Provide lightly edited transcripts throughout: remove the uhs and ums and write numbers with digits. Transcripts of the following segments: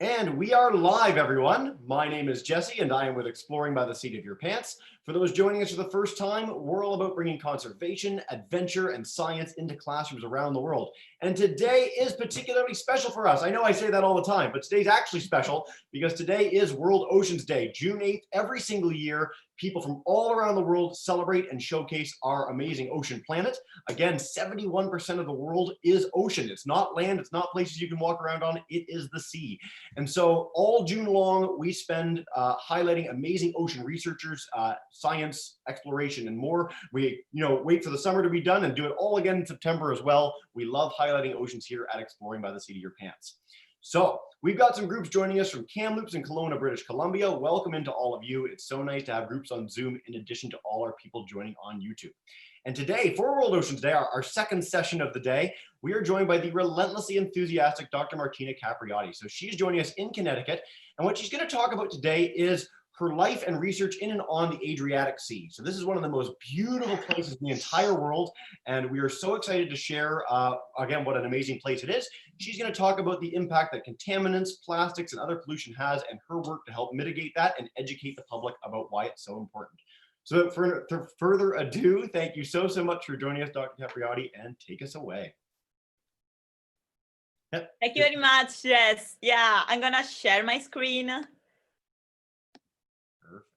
And we are live, everyone. My name is Jesse, and I am with Exploring by the Seat of Your Pants. For those joining us for the first time, we're all about bringing conservation, adventure, and science into classrooms around the world. And today is particularly special for us. I know I say that all the time, but today's actually special because today is World Oceans Day, June 8th. Every single year, people from all around the world celebrate and showcase our amazing ocean planet. Again, 71% of the world is ocean. It's not land, it's not places you can walk around on, it is the sea. And so all June long, we spend highlighting amazing ocean researchers, science, exploration, and more. We wait for the summer to be done and do it all again in September as well. We love highlighting oceans here at Exploring by the Seat of Your Pants. So we've got some groups joining us from Kamloops and Kelowna, British Columbia. Welcome into all of you. It's so nice to have groups on Zoom in addition to all our people joining on YouTube. And today, for World Oceans Day, our second session of the day, we are joined by the relentlessly enthusiastic Dr. Martina Capriotti. So she's joining us in Connecticut. And what she's going to talk about today is her life and research in and on the Adriatic Sea. So this is one of the most beautiful places in the entire world. And we are so excited to share, again, what an amazing place it is. She's going to talk about the impact that contaminants, plastics, and other pollution has, and her work to help mitigate that and educate the public about why it's so important. So for further ado, thank you so much for joining us, Dr. Capriotti, and take us away. Yep. Thank you very much, Jess. Yeah, I'm gonna share my screen. Perfect.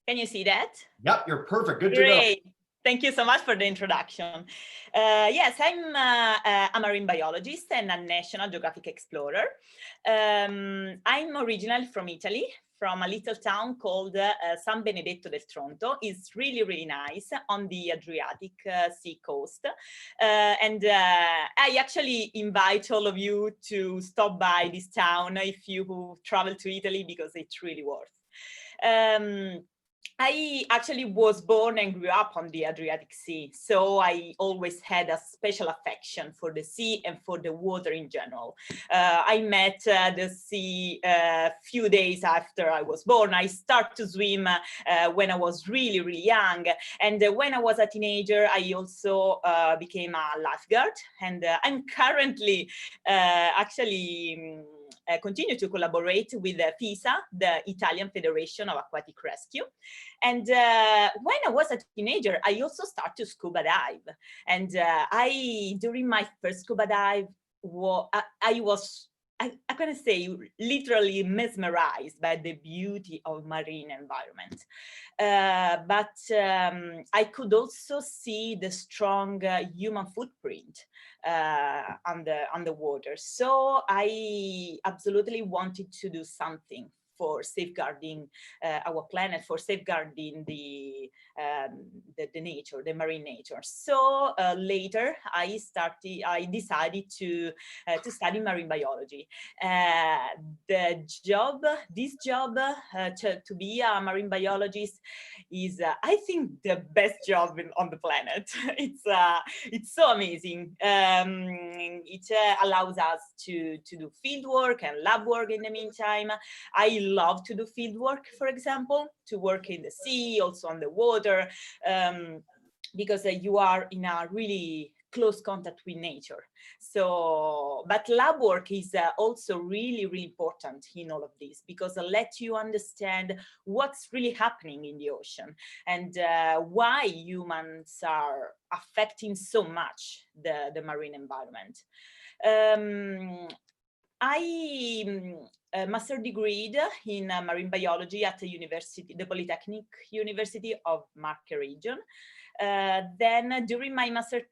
Can you see that? Yep, you're perfect. Good Great. to go. Thank you so much for the introduction. Yes, I'm a marine biologist and a National Geographic explorer. I'm originally from Italy, from a little town called San Benedetto del Tronto. It's really, really nice on the Adriatic Sea coast. And I actually invite all of you to stop by this town if you travel to Italy, because it's really worth. I actually was born and grew up on the Adriatic Sea, so I always had a special affection for the sea and for the water in general. I met the sea a few days after I was born. I started to swim when I was really, really young. And when I was a teenager, I also became a lifeguard. And I'm currently continue to collaborate with FISA, the Italian Federation of Aquatic Rescue. And when I was a teenager, I also started to scuba dive. And during my first scuba dive, I was can say, literally mesmerized by the beauty of marine environment. But I could also see the strong human footprint on the water. So I absolutely wanted to do something for safeguarding our planet, for safeguarding the nature, the marine nature. So later, I decided to study marine biology. This job to be a marine biologist is, I think, the best job on the planet. It's so amazing. It allows us to do field work and lab work in the meantime. I love to do field work, for example, to work in the sea, also on the water, because you are in a really close contact with nature. So, but lab work is also really, really important in all of this, because it lets you understand what's really happening in the ocean and why humans are affecting so much the marine environment. I master degree in marine biology at the Polytechnic University of Marche region. Then during my master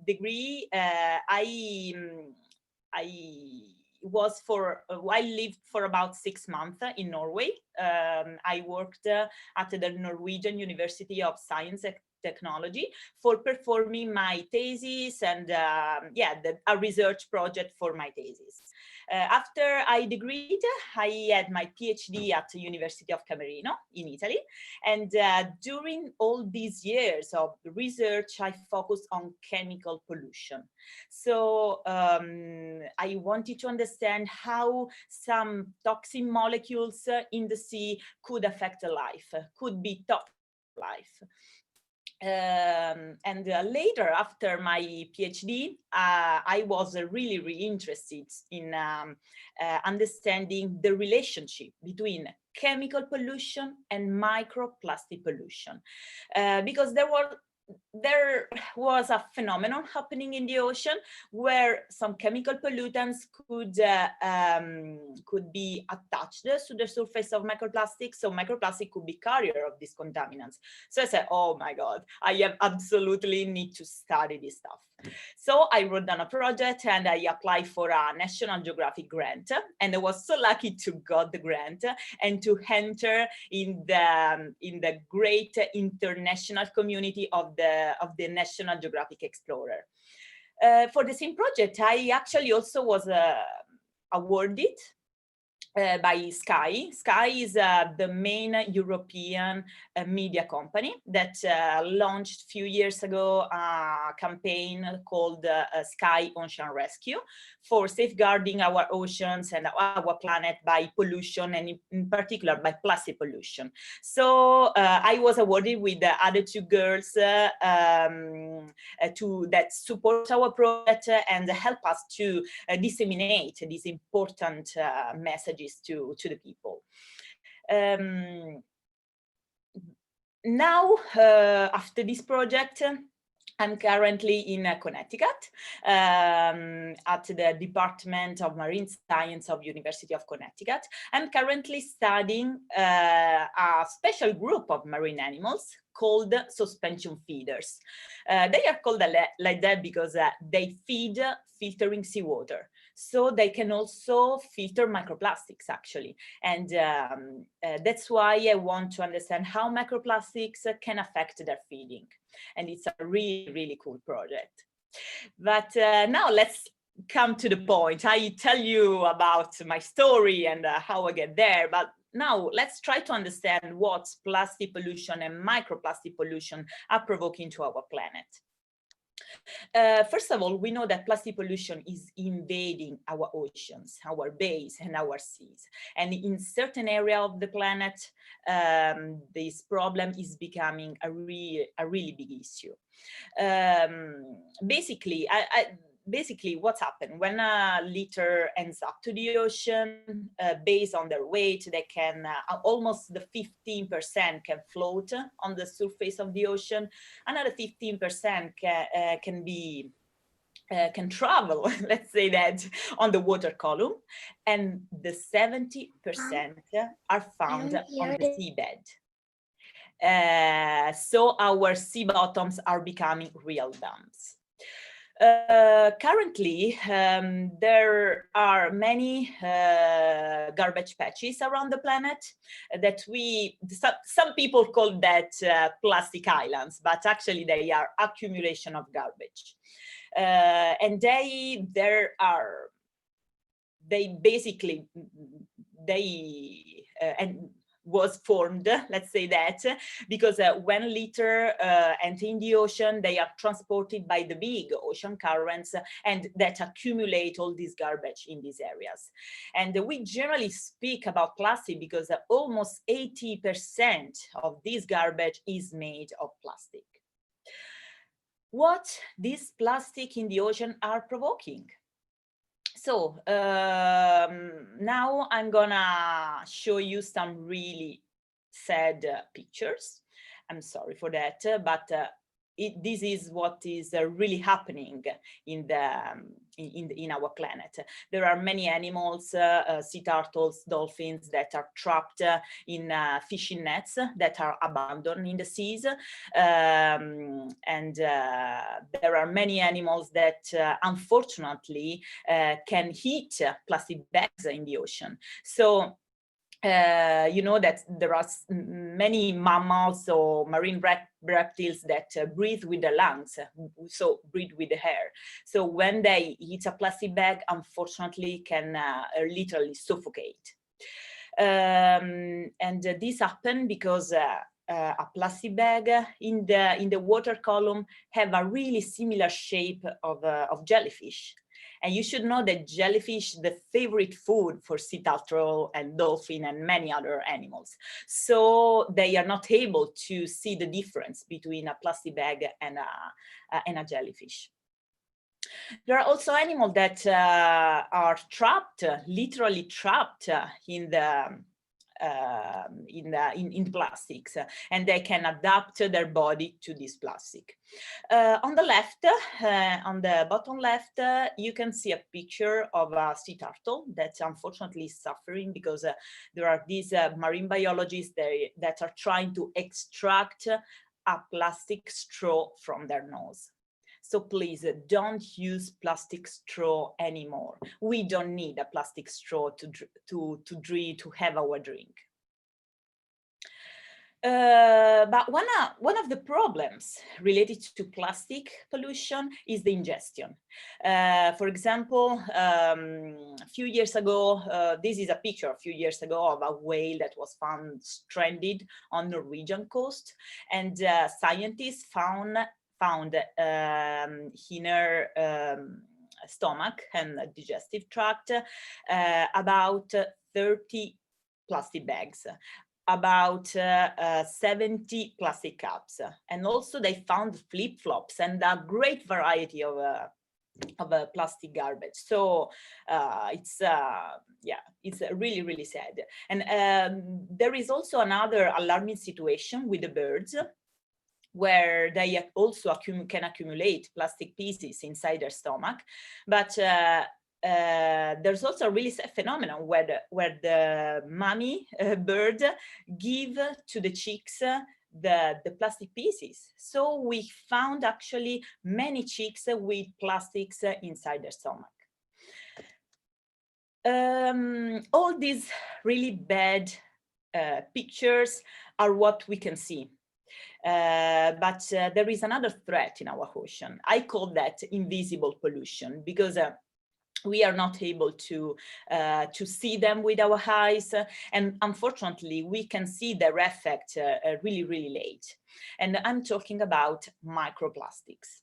degree, I lived for about 6 months in Norway. I worked at the Norwegian University of Science and Technology for performing my thesis and a research project for my thesis. After I degreed, I had my PhD at the University of Camerino in Italy. And during all these years of research, I focused on chemical pollution. So I wanted to understand how some toxic molecules in the sea could affect life, could be toxic life. Later, after my PhD, I was really interested in understanding the relationship between chemical pollution and microplastic pollution, because there was a phenomenon happening in the ocean where some chemical pollutants could be attached to the surface of microplastics, so microplastic could be carrier of these contaminants. So I said, oh my God, I absolutely need to study this stuff. So I wrote down a project and I applied for a National Geographic grant, and I was so lucky to got the grant and to enter in the great international community of the National Geographic Explorer. For the same project, I actually also was awarded by Sky. Sky is the main European media company that launched a few years ago a campaign called Sky Ocean Rescue for safeguarding our oceans and our planet by pollution, and in particular by plastic pollution. So I was awarded with the other two girls that support our project and help us to disseminate these important messages to the people. Now, after this project, I'm currently in Connecticut at the Department of Marine Science of University of Connecticut. I'm currently studying a special group of marine animals called suspension feeders. They are called like that because they feed filtering seawater. So they can also filter microplastics, actually. And that's why I want to understand how microplastics can affect their feeding. And it's a really cool project. But now let's come to the point. I tell you about my story and how I get there, but now let's try to understand what plastic pollution and microplastic pollution are provoking to our planet. First of all, we know that plastic pollution is invading our oceans, our bays, and our seas. And in certain area of the planet, this problem is becoming a really big issue. Basically, what's happened when a litter ends up to the ocean, based on their weight, they can almost the 15% can float on the surface of the ocean. Another 15% can travel, let's say that, on the water column, and the 70% are found on the seabed. So our sea bottoms are becoming real dumps. Currently, there are many garbage patches around the planet that some people call that plastic islands, but actually they are accumulation of garbage. And was formed, let's say that, because when litter enter in the ocean, they are transported by the big ocean currents and that accumulate all this garbage in these areas. And we generally speak about plastic because almost 80% of this garbage is made of plastic. What these plastic in the ocean are provoking? So now I'm gonna show you some really sad pictures. I'm sorry for that, but this is what is really happening in our planet. There are many animals, sea turtles, dolphins that are trapped in fishing nets that are abandoned in the seas. And there are many animals that unfortunately can eat plastic bags in the ocean. So you know that there are many mammals or marine reptiles that breathe with their lungs, so breathe with the air. So when they eat a plastic bag, unfortunately can literally suffocate. And this happened because a plastic bag in the water column have a really similar shape of jellyfish. And you should know that jellyfish, the favorite food for sea turtle and dolphin and many other animals. So they are not able to see the difference between a plastic bag and a jellyfish. There are also animals that are trapped, literally trapped in the plastics, and they can adapt their body to this plastic. On the left, on the bottom left, you can see a picture of a sea turtle that unfortunately is suffering because there are these marine biologists that are trying to extract a plastic straw from their nose. So please don't use plastic straw anymore. We don't need a plastic straw to have our drink. But one of the problems related to plastic pollution is the ingestion. For example, a few years ago, this is a picture a few years ago of a whale that was found stranded on Norwegian coast, and scientists found in her stomach and digestive tract about 30 plastic bags, about 70 plastic cups, and also they found flip-flops and a great variety of plastic garbage. So it's really, really sad. And there is also another alarming situation with the birds, where they also can accumulate plastic pieces inside their stomach. But there's also a really sad phenomenon where the mommy bird give to the chicks the plastic pieces. So we found actually many chicks with plastics inside their stomach. All these really bad pictures are what we can see. But there is another threat in our ocean. I call that invisible pollution, because we are not able to see them with our eyes, and unfortunately we can see their effect really, really late. And I'm talking about microplastics.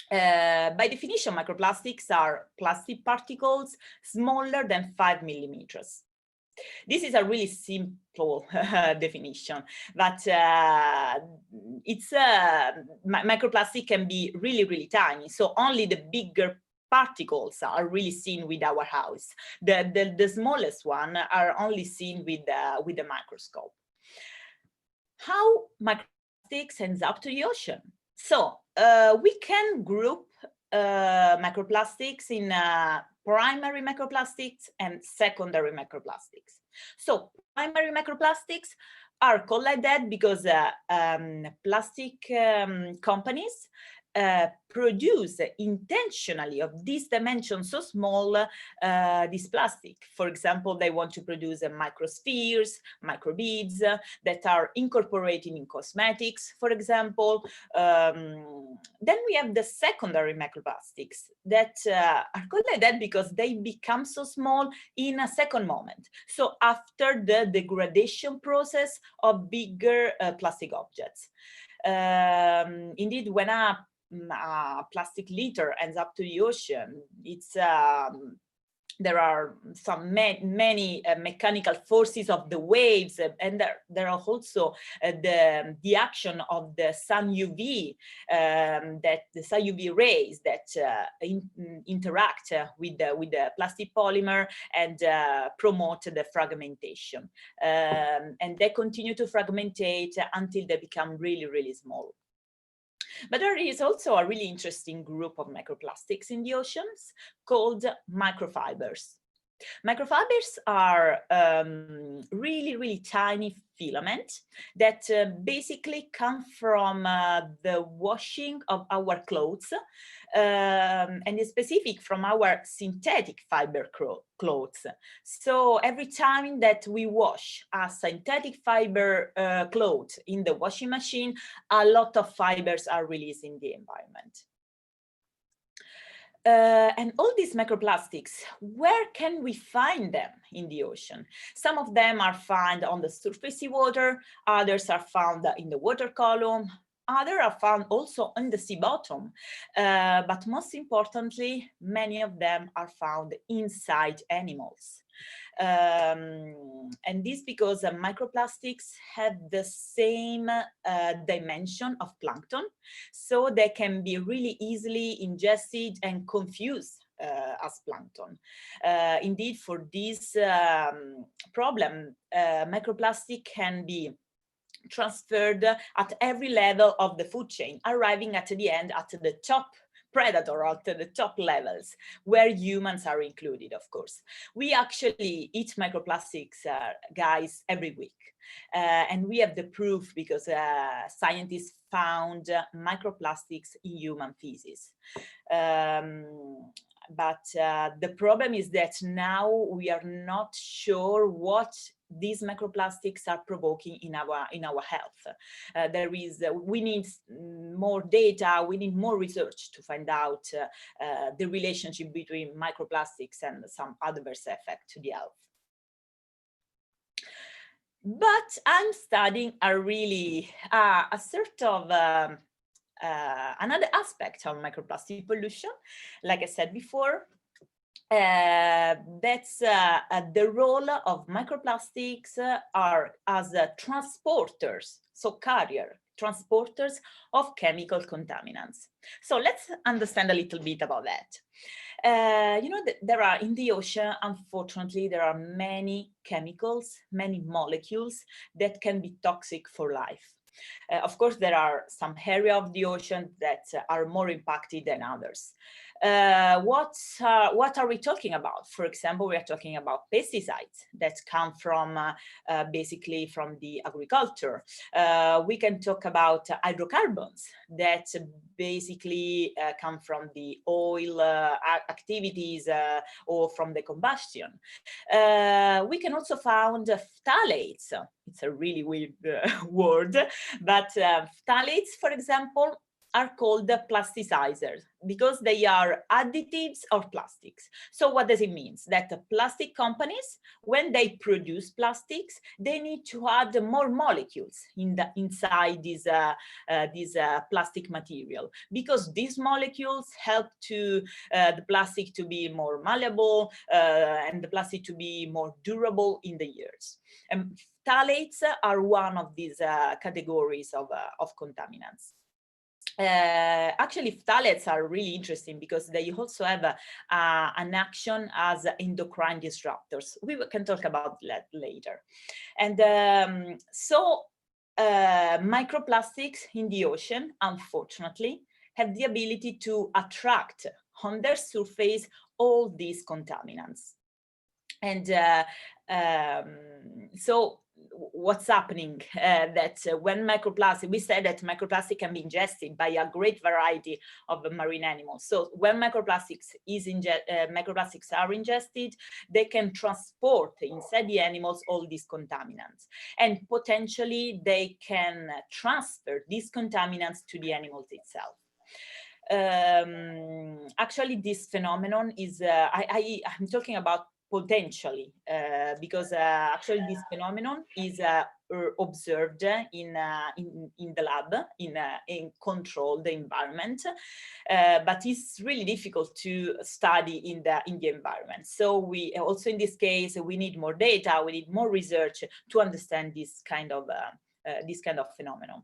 By definition, microplastics are plastic particles smaller than 5 millimeters. This is a really simple definition, but microplastic can be really, really tiny. So only the bigger particles are really seen with our eyes. The smallest one are only seen with the microscope. How microplastics ends up to the ocean? So we can group microplastics in primary microplastics and secondary microplastics. So primary microplastics are called like that because plastic companies produce intentionally of this dimension so small this plastic. For example, they want to produce microspheres, microbeads that are incorporated in cosmetics, for example. Then we have the secondary microplastics that are called like that because they become so small in a second moment. So after the degradation process of bigger plastic objects. Indeed, when a plastic litter ends up to the ocean, it's there are many mechanical forces of the waves, and there are also the action of the sun UV, that the sun UV rays that interact with the plastic polymer and promote the fragmentation, and they continue to fragmentate until they become really, really small. But there is also a really interesting group of microplastics in the oceans called microfibers. Microfibers are really, really tiny filaments that basically come from the washing of our clothes, and is specific from our synthetic fiber clothes. So every time that we wash a synthetic fiber cloth in the washing machine, a lot of fibers are released in the environment. And all these microplastics, where can we find them in the ocean? Some of them are found on the surface seawater, others are found in the water column, Others are found also on the sea bottom, but most importantly, many of them are found inside animals. And this because microplastics have the same dimension of plankton, so they can be really easily ingested and confused as plankton. Indeed, for this problem, microplastic can be transferred at every level of the food chain, arriving at the end at the top predator, at the top levels, where humans are included, of course. We actually eat microplastics, guys, every week. And we have the proof because scientists found microplastics in human feces. But the problem is that now we are not sure what these microplastics are provoking in our health. We need more data, we need more research to find out the relationship between microplastics and some adverse effect to the health. But I'm studying a really a sort of another aspect of microplastic pollution, like I said before. That's the role of microplastics are as transporters, so transporters of chemical contaminants. So let's understand a little bit about that. You know, there are in the ocean, unfortunately, there are many chemicals, many molecules that can be toxic for life. Of course, there are some areas of the ocean that are more impacted than others. What are we talking about? For example, we are talking about pesticides that come from basically from the agriculture. We can talk about hydrocarbons that basically come from the oil activities or from the combustion. We can also find phthalates. It's a really weird word, but phthalates, for example, are called plasticizers because they are additives of plastics. So what does it mean? That the plastic companies, when they produce plastics, they need to add more molecules inside this plastic material, because these molecules help to the plastic to be more malleable and the plastic to be more durable in the years. And phthalates are one of these categories of contaminants. Actually, phthalates are really interesting because they also have an action as endocrine disruptors. We can talk about that later. And so microplastics in the ocean, unfortunately, have the ability to attract on their surface all these contaminants. And so what's happening that when microplastic, we said that microplastic can be ingested by a great variety of marine animals. So when microplastics are ingested, they can transport inside the animals all these contaminants, and potentially they can transfer these contaminants to the animals itself. Actually, this phenomenon is I'm talking about potentially because actually this phenomenon is observed in the lab in controlled environment, but it's really difficult to study in the environment. So we also, in this case, we need more data, we need more research to understand this kind of phenomenon.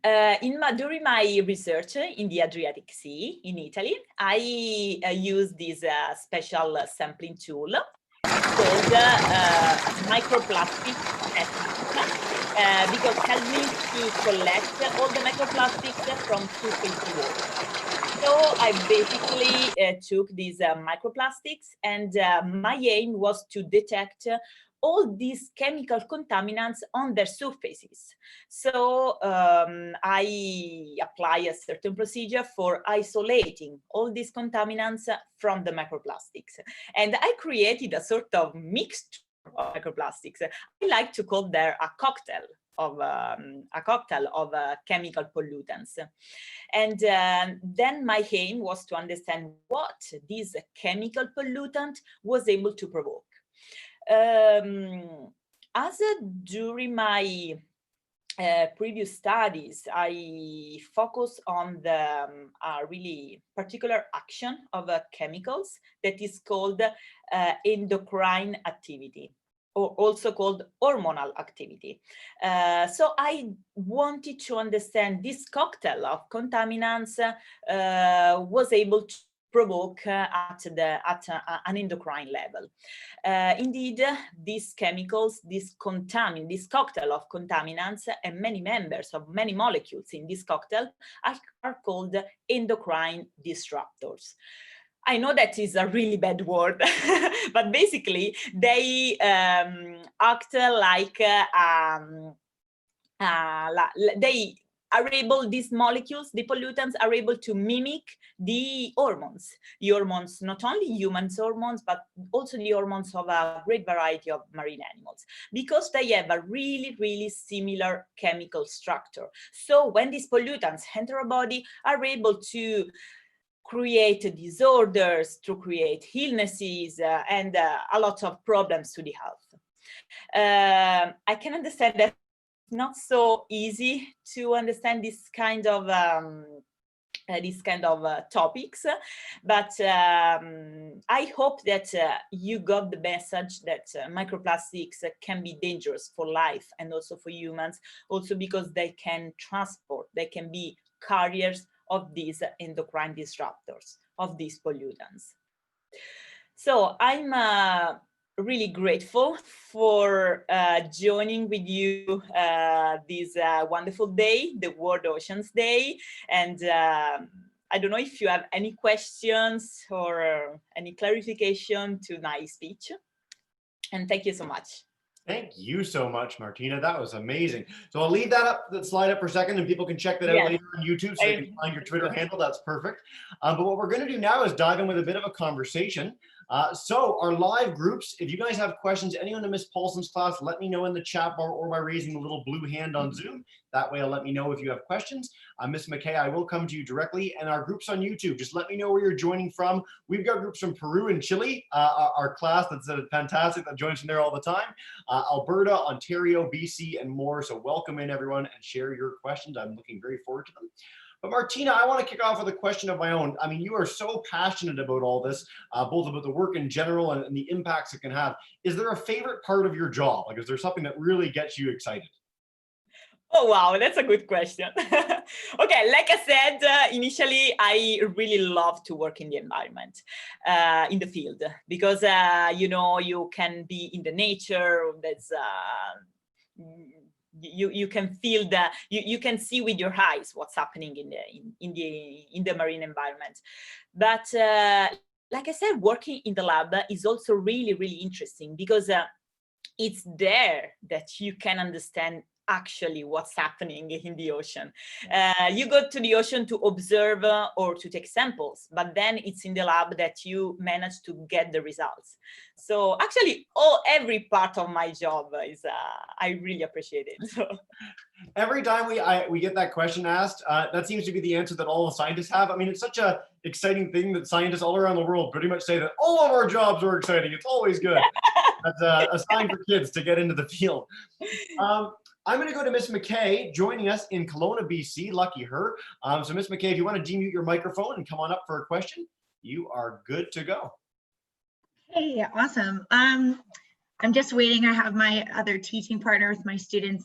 During my research in the Adriatic Sea in Italy, I used this special sampling tool called microplastic technique because it helped me to collect all the microplastics from surface water. So I basically took these microplastics, and my aim was to detect all these chemical contaminants on their surfaces. So I apply a certain procedure for isolating all these contaminants from the microplastics. And I created a sort of mixture of microplastics. I like to call there a cocktail of chemical pollutants. And then my aim was to understand what this chemical pollutant was able to provoke. During my previous studies, I focus on the really particular action of chemicals that is called endocrine activity, or also called hormonal activity. So I wanted to understand this cocktail of contaminants was able to provoke at an endocrine level. Indeed, these chemicals, this cocktail of contaminants, and many members of many molecules in this cocktail are called endocrine disruptors. I know that is a really bad word, but basically they act like these molecules, the pollutants, are able to mimic the hormones, not only human hormones, but also the hormones of a great variety of marine animals, because they have a really, really similar chemical structure. So when these pollutants enter a body, are able to create disorders, to create illnesses, and a lot of problems to the health. I can understand that it's not so easy to understand this kind of topics, but I hope that you got the message that microplastics can be dangerous for life and also for humans, also because they can be carriers of these endocrine disruptors, of these pollutants. So I'm really grateful for joining with you this wonderful day, the World Oceans Day. And I don't know if you have any questions or any clarification to my speech. And thank you so much. Thank you so much, Martina. That was amazing. So I'll leave that slide up for a second, and people can check that out later on YouTube, so they can find your Twitter handle. That's perfect. But what we're going to do now is dive in with a bit of a conversation. So our live groups, if you guys have questions, anyone in Miss Paulson's class, let me know in the chat bar or by raising the little blue hand on Zoom. That way, I'll let me know if you have questions. Miss McKay, I will come to you directly. And our groups on YouTube, just let me know where you're joining from. We've got groups from Peru and Chile, our class that's fantastic, that joins from there all the time. Alberta, Ontario, BC, and more. So welcome in, everyone, and share your questions. I'm looking very forward to them. But Martina, I want to kick off with a question of my own. I mean, you are so passionate about all this, both about the work in general and the impacts it can have. Is there a favorite part of your job? Like, is there something that really gets you excited? Oh, wow, that's a good question. Okay, like I said, initially, I really love to work in the environment, in the field, because, you know, you can be in the nature. That's you can feel that you can see with your eyes what's happening in the marine environment. But like I said, working in the lab is also really, really interesting, because it's there that you can understand actually what's happening in the ocean. You go to the ocean to observe or to take samples, but then it's in the lab that you manage to get the results. So actually, every part of my job is, I really appreciate it. So. Every time we get that question asked, that seems to be the answer that all the scientists have. I mean, it's such a exciting thing that scientists all around the world pretty much say that all of our jobs are exciting. It's always good. That's a sign for kids to get into the field. I'm going to go to Miss McKay, joining us in Kelowna, BC. Lucky her. So Miss McKay, if you want to demute your microphone and come on up for a question, you are good to go. Hey, awesome. I'm just waiting. I have my other teaching partner with my students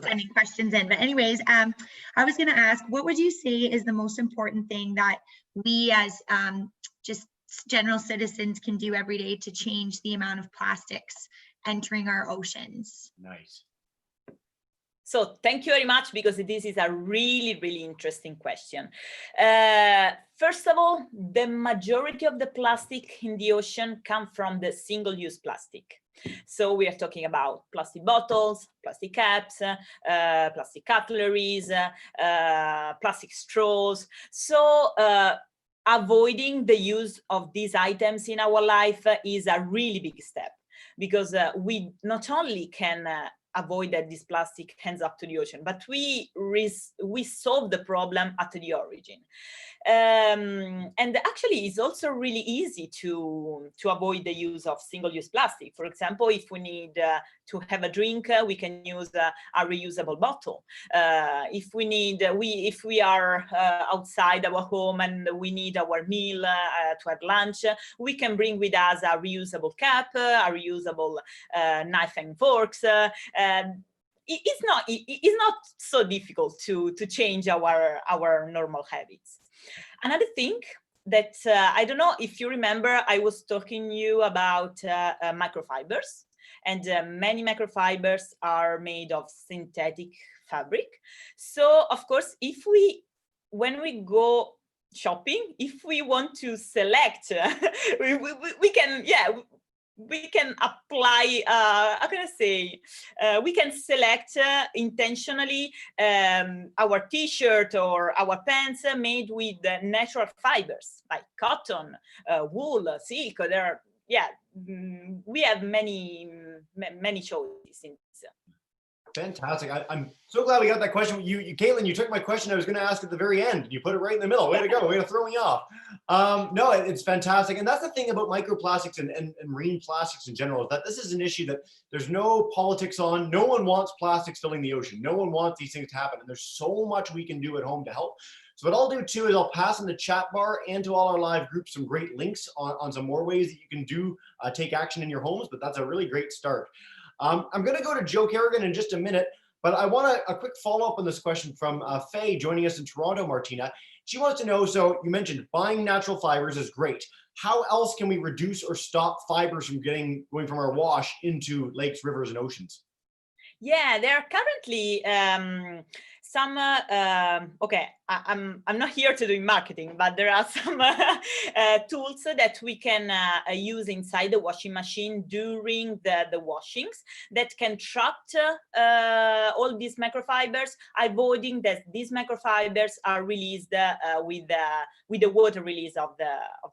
sending questions in. But anyways, I was going to ask, what would you say is the most important thing that we as just general citizens can do every day to change the amount of plastics entering our oceans? Nice. So thank you very much, because this is a really, really interesting question. First of all, the majority of the plastic in the ocean come from the single-use plastic. So we are talking about plastic bottles, plastic caps, plastic cutleries, plastic straws. So avoiding the use of these items in our life is a really big step, because we not only can avoid that this plastic ends up to the ocean, but we solve the problem at the origin. And actually, it's also really easy to avoid the use of single-use plastic. For example, if we need to have a drink, we can use a reusable bottle. If we are outside our home and we need our meal to have lunch, we can bring with us a reusable cup, a reusable knife and forks. It's not so difficult to change our normal habits. Another thing that I don't know if you remember, I was talking to you about microfibers, and many microfibers are made of synthetic fabric. So of course, when we go shopping, if we want to select, we can apply, how can I say, we can select intentionally our t-shirt or our pants made with natural fibers like cotton, wool, silk. We have many choices in this. Fantastic. I'm so glad we got that question. Caitlin, you took my question I was going to ask at the very end. You put it right in the middle. Way to go. Way to throw me off. No, it's fantastic. And that's the thing about microplastics and marine plastics in general, is that this is an issue that there's no politics on. No one wants plastics filling the ocean. No one wants these things to happen. And there's so much we can do at home to help. So what I'll do too is I'll pass in the chat bar and to all our live groups some great links on some more ways that you can do take action in your homes. But that's a really great start. I'm going to go to Joe Kerrigan in just a minute, but I want a quick follow-up on this question from Faye joining us in Toronto, Martina. She wants to know, so you mentioned buying natural fibers is great. How else can we reduce or stop fibers from going from our wash into lakes, rivers, and oceans? Yeah, there are currently some, okay, I'm not here to do marketing, but there are some tools that we can use inside the washing machine during the washings that can trap all these microfibers, avoiding that these microfibers are released with the water release of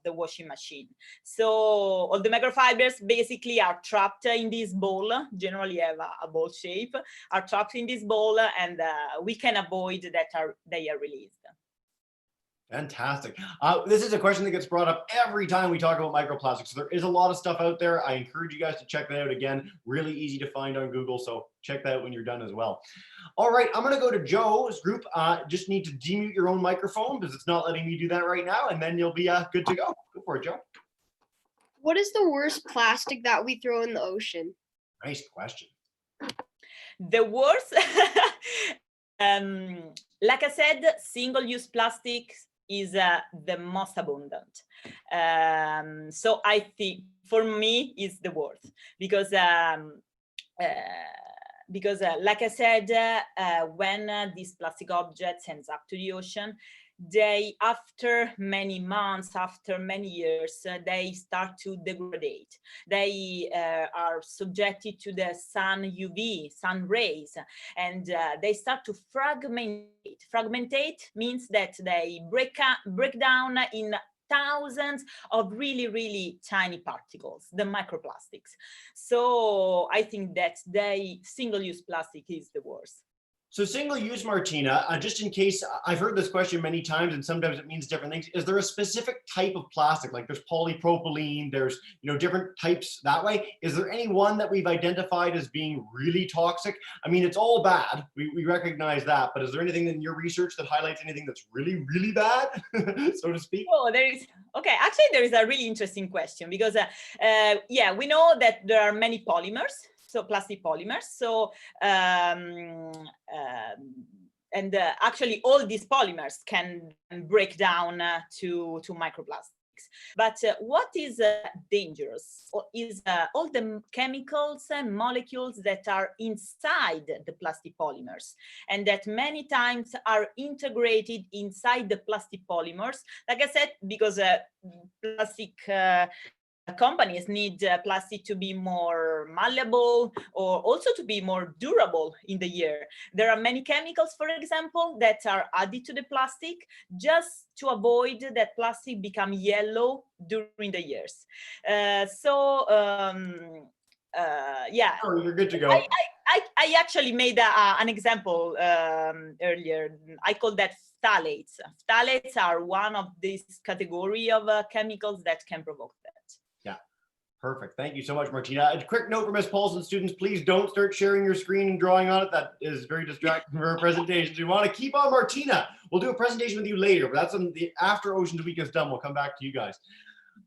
the washing machine. So all the microfibers basically are trapped in this bowl, generally have a bowl shape, are trapped in this bowl, and we can avoid that they are released. Fantastic. This is a question that gets brought up every time we talk about microplastics. So there is a lot of stuff out there. I encourage you guys to check that out again. Really easy to find on Google. So check that out when you're done as well. All right, I'm going to go to Joe's group. Just need to demute your own microphone because it's not letting me do that right now. And then you'll be good to go. Go for it, Joe. What is the worst plastic that we throw in the ocean? Nice question. The worst, like I said, single-use plastics is the most abundant. So I think for me is the worst because like I said, when these plastic objects ends up to the ocean, they, after many months, after many years, they start to degrade. They are subjected to the sun rays, and they start to fragmentate. Fragmentate means that they break down in thousands of really, really tiny particles, the microplastics. So I think that single-use plastic is the worst. So single-use, Martina, just in case, I've heard this question many times and sometimes it means different things. Is there a specific type of plastic? Like there's polypropylene, there's different types that way. Is there any one that we've identified as being really toxic? I mean, it's all bad. We recognize that, but is there anything in your research that highlights anything that's really, really bad, so to speak? Oh, okay, actually there is a really interesting question because, yeah, we know that there are many polymers. So plastic polymers. So actually, all these polymers can break down to microplastics. But what is dangerous is all the chemicals and molecules that are inside the plastic polymers, and that many times are integrated inside the plastic polymers. Like I said, because plastic companies need plastic to be more malleable or also to be more durable in the year. There are many chemicals, for example, that are added to the plastic just to avoid that plastic become yellow during the years. Yeah. Oh, you're good to go. I actually made an example earlier. I call that phthalates. Phthalates are one of this category of chemicals that can provoke that. Yeah, perfect. Thank you so much, Martina. A quick note for Ms. Paulson students, please don't start sharing your screen and drawing on it. That is very distracting for our presentations. We want to keep on Martina. We'll do a presentation with you later, but that's on the after Oceans Week is done. We'll come back to you guys.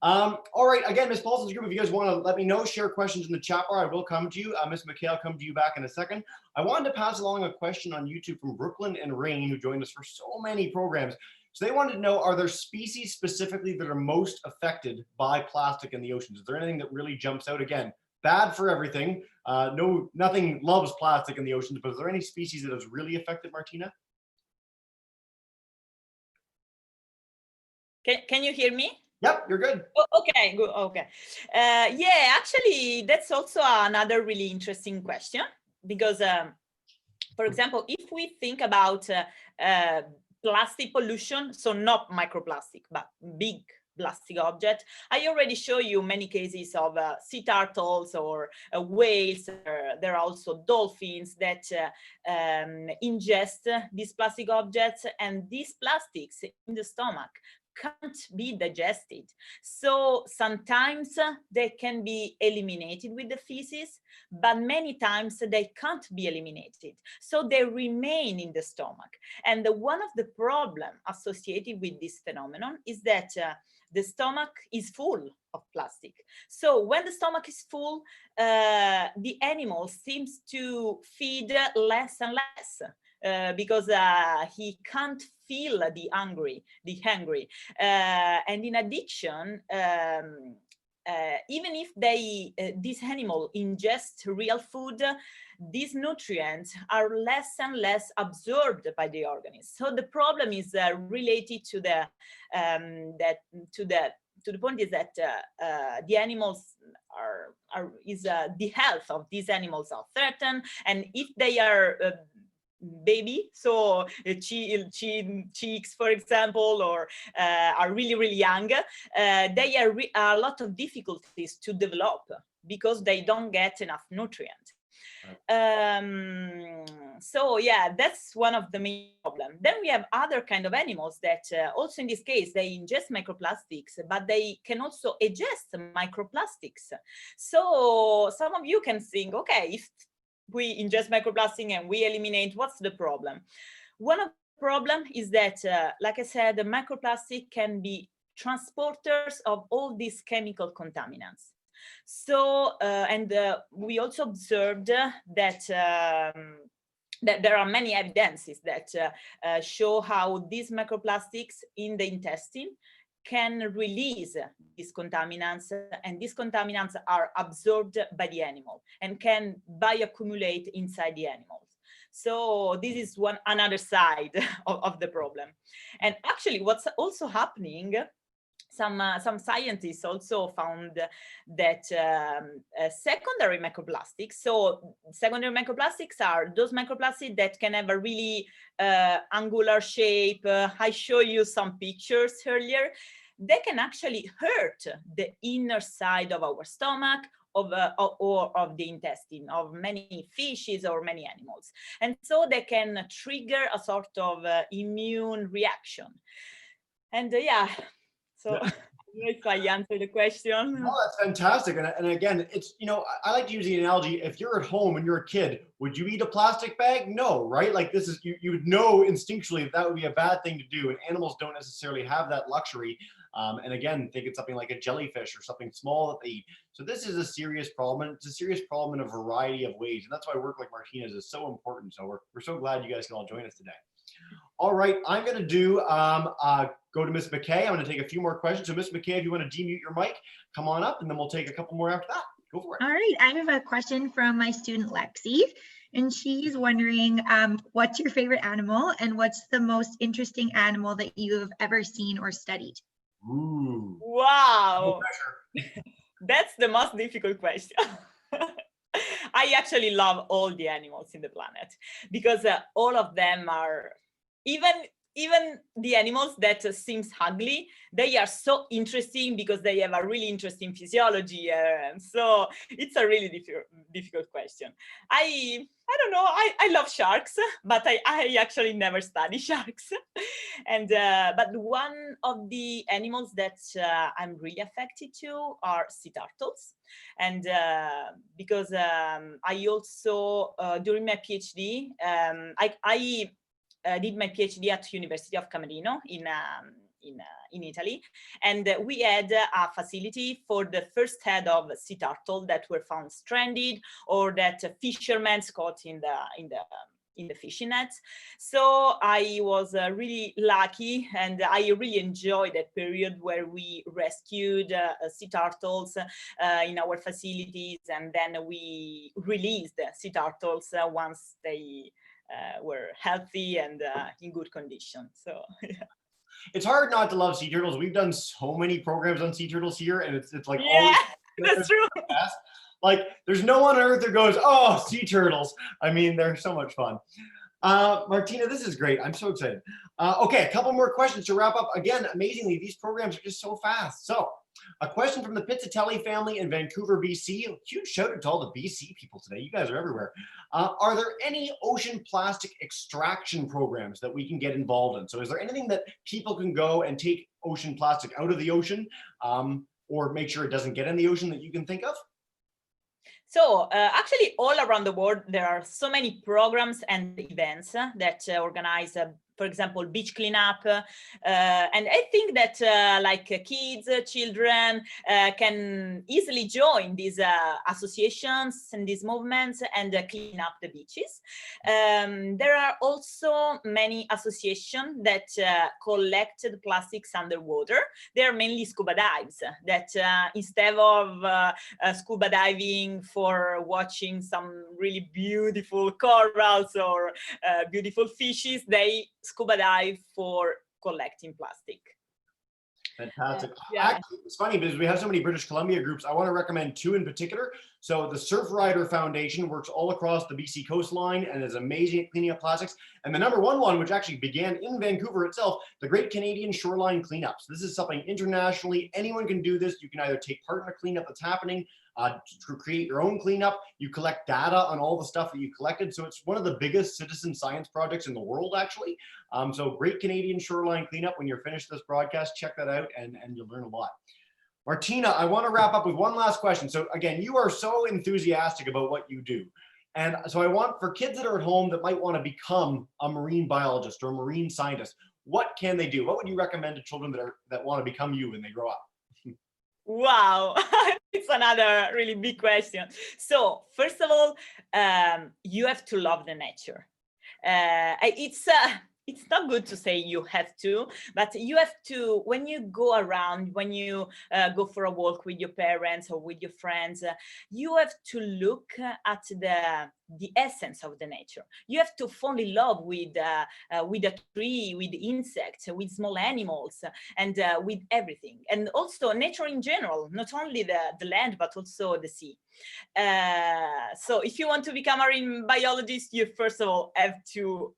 All right, again, Ms. Paulson's group, if you guys want to let me know, share questions in the chat bar, I will come to you. Ms. McKay, I'll come to you back in a second. I wanted to pass along a question on YouTube from Brooklyn and Rain, who joined us for so many programs. So they wanted to know, are there species specifically that are most affected by plastic in the oceans? Is there anything that really jumps out? Again, bad for everything. Nothing loves plastic in the oceans, but is there any species that is really affected, Martina? Can you hear me? Yep, you're good. Oh, okay, good. Okay. Yeah, actually, that's also another really interesting question because, for example, if we think about plastic pollution, so not microplastic, but big plastic object, I already show you many cases of sea turtles or whales. There are also dolphins that ingest these plastic objects, and these plastics in the stomach can't be digested. So sometimes they can be eliminated with the feces, but many times they can't be eliminated. So they remain in the stomach. And one of the problems associated with this phenomenon is that the stomach is full of plastic. So when the stomach is full, the animal seems to feed less and less. Because he can't feel the hungry. And in addition, even if this animal ingests real food, these nutrients are less and less absorbed by the organism. So the problem is related to the point is that the animals the health of these animals are threatened, and if they are baby, so cheeks, for example, or are really young, they are a lot of difficulties to develop because they don't get enough nutrients. So yeah, that's one of the main problems. Then we have other kind of animals that also in this case, they ingest microplastics, but they can also ingest microplastics. So some of you can think, okay, if we ingest microplastic and we eliminate, what's the problem? One of the problem is that, like I said, the microplastic can be transporters of all these chemical contaminants. So, we also observed that that there are many evidences that show how these microplastics in the intestine can release these contaminants, and these contaminants are absorbed by the animal and can bioaccumulate inside the animals. So this is another side of the problem. And actually what's also happening, some scientists also found that secondary microplastics, so secondary microplastics are those microplastics that can have a really angular shape. I show you some pictures earlier. They can actually hurt the inner side of our stomach, or of the intestine of many fishes or many animals. And so they can trigger a sort of immune reaction. And yeah, so if I answer the question. No, that's fantastic. And again, it's, you know, I like to use the analogy, if you're at home and you're a kid, would you eat a plastic bag? No, right? Like this is, you would know instinctually that would be a bad thing to do, and animals don't necessarily have that luxury. And again, think it's something like a jellyfish or something small that they eat. So this is a serious problem, and it's a serious problem in a variety of ways. And that's why work like Martina's is so important. So we're so glad you guys can all join us today. All right, I'm going to do go to Miss McKay. I'm going to take a few more questions. So Miss McKay, if you want to demute your mic, come on up, and then we'll take a couple more after that. Go for it. All right, I have a question from my student Lexi, and she's wondering, what's your favorite animal, and what's the most interesting animal that you have ever seen or studied? Ooh. Wow. No pressure. That's the most difficult question. I actually love all the animals in the planet because all of them are, even even the animals that seems ugly, they are so interesting because they have a really interesting physiology. So it's a really difficult question. I don't know, I love sharks, but I actually never study sharks. And but one of the animals that I'm really affected to are sea turtles. And because I also, during my PhD, I did my PhD at University of Connecticut in Italy, and we had a facility for the first head of sea turtle that were found stranded or that fishermen caught in the fishing nets. So I was really lucky, and I really enjoyed that period where we rescued sea turtles in our facilities, and then we released sea turtles once they were healthy and in good condition. So yeah. It's hard not to love sea turtles. We've done so many programs on sea turtles here, and it's like Yeah, always that's true. best. Like there's no one on earth that goes, oh, sea turtles. I mean, they're so much fun. Martina, this is great. I'm so excited. Okay, a couple more questions to wrap up. Again, amazingly, these programs are just so fast. So a question from the Pizzatelli family in Vancouver, BC. Huge shout out to all the BC people today. You guys are everywhere. Are there any ocean plastic extraction programs that we can get involved in? So is there anything that people can go and take ocean plastic out of the ocean or make sure it doesn't get in the ocean that you can think of? So actually all around the world, there are so many programs and events that organize, for example, beach cleanup. And I think that like kids, children can easily join these associations and these movements and clean up the beaches. There are also many associations that collect the plastics underwater. They are mainly scuba dives that instead of scuba diving for watching some really beautiful corals or beautiful fishes, they scuba dive for collecting plastic. Fantastic. Yeah. Actually, it's funny because we have so many British Columbia groups. I want to recommend two in particular. So the Surf Rider Foundation works all across the BC coastline and is amazing at cleaning up plastics. And the number one, which actually began in Vancouver itself, the Great Canadian Shoreline Cleanups. This is something internationally. Anyone can do this. You can either take part in a cleanup that's happening, to create your own cleanup. You collect data on all the stuff that you collected. So it's one of the biggest citizen science projects in the world, actually. So Great Canadian Shoreline Cleanup. When you're finished this broadcast, check that out and you'll learn a lot. Martina, I want to wrap up with one last question. So again, you are so enthusiastic about what you do. And so I want, for kids that are at home that might want to become a marine biologist or a marine scientist, what can they do? What would you recommend to children that want to become you when they grow up? Wow, it's another really big question. So first of all, you have to love the nature. It's not good to say you have to, but you have to, when you go around, when you go for a walk with your parents or with your friends, you have to look at the essence of the nature. You have to fall in love with a tree, with insects, with small animals, and with everything. And also nature in general, not only the land, but also the sea. So if you want to become a marine biologist, you first of all have to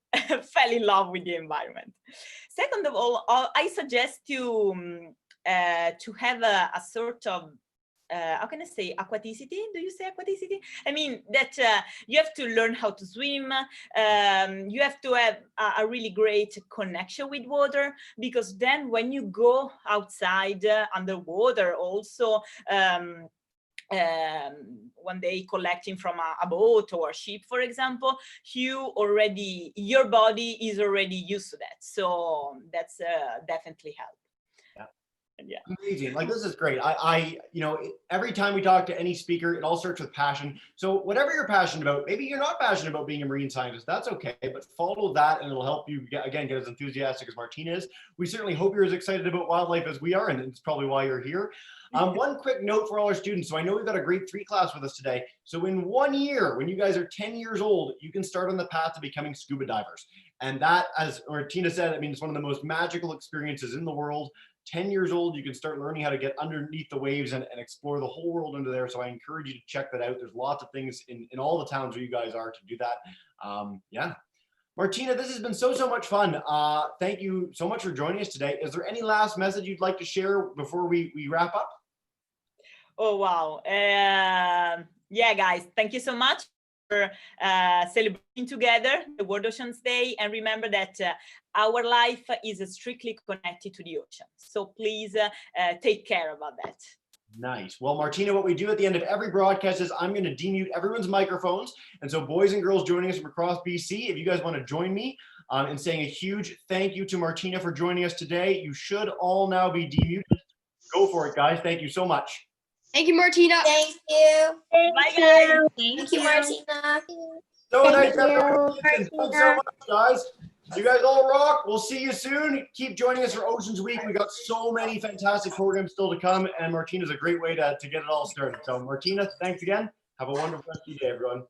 fall in love with the environment. Second of all, I suggest to have a sort of how can I say, aquaticity? Do you say aquaticity? I mean that you have to learn how to swim. You have to have a really great connection with water, because then when you go outside underwater also, when they collecting from a boat or a ship, for example, your body is already used to that. So that's definitely help. Yeah. Amazing. Like, this is great. Every time we talk to any speaker, it all starts with passion. So whatever you're passionate about, maybe you're not passionate about being a marine scientist, that's okay, but follow that and it'll help you get as enthusiastic as Martina is. We certainly hope you're as excited about wildlife as we are, and it's probably why you're here. One quick note for all our students. So I know we've got a grade 3 class with us today. So in 1 year, when you guys are 10 years old, you can start on the path to becoming scuba divers. And that, as Martina said, I mean, it's one of the most magical experiences in the world. 10 years old, you can start learning how to get underneath the waves and explore the whole world under there. So I encourage you to check that out. There's lots of things in all the towns where you guys are to do that. Yeah. Martina, this has been so much fun. Thank you so much for joining us today. Is there any last message you'd like to share before we wrap up? Oh, wow. Yeah, guys, thank you so much for celebrating together the World Oceans Day. And remember that our life is strictly connected to the ocean. So please take care about that. Nice. Well, Martina, what we do at the end of every broadcast is I'm going to demute everyone's microphones. And so boys and girls joining us from across BC, if you guys want to join me in saying a huge thank you to Martina for joining us today, you should all now be demuted. Go for it, guys. Thank you so much. Thank you, Martina. Thank you. Bye, guys. Thank you, Martina. So nice. Thank you, Thanks so much, guys. You guys all rock. We'll see you soon. Keep joining us for Oceans Week. We got so many fantastic programs still to come, and Martina's a great way to get it all started. So Martina, thanks again. Have a wonderful rest of your day, everyone.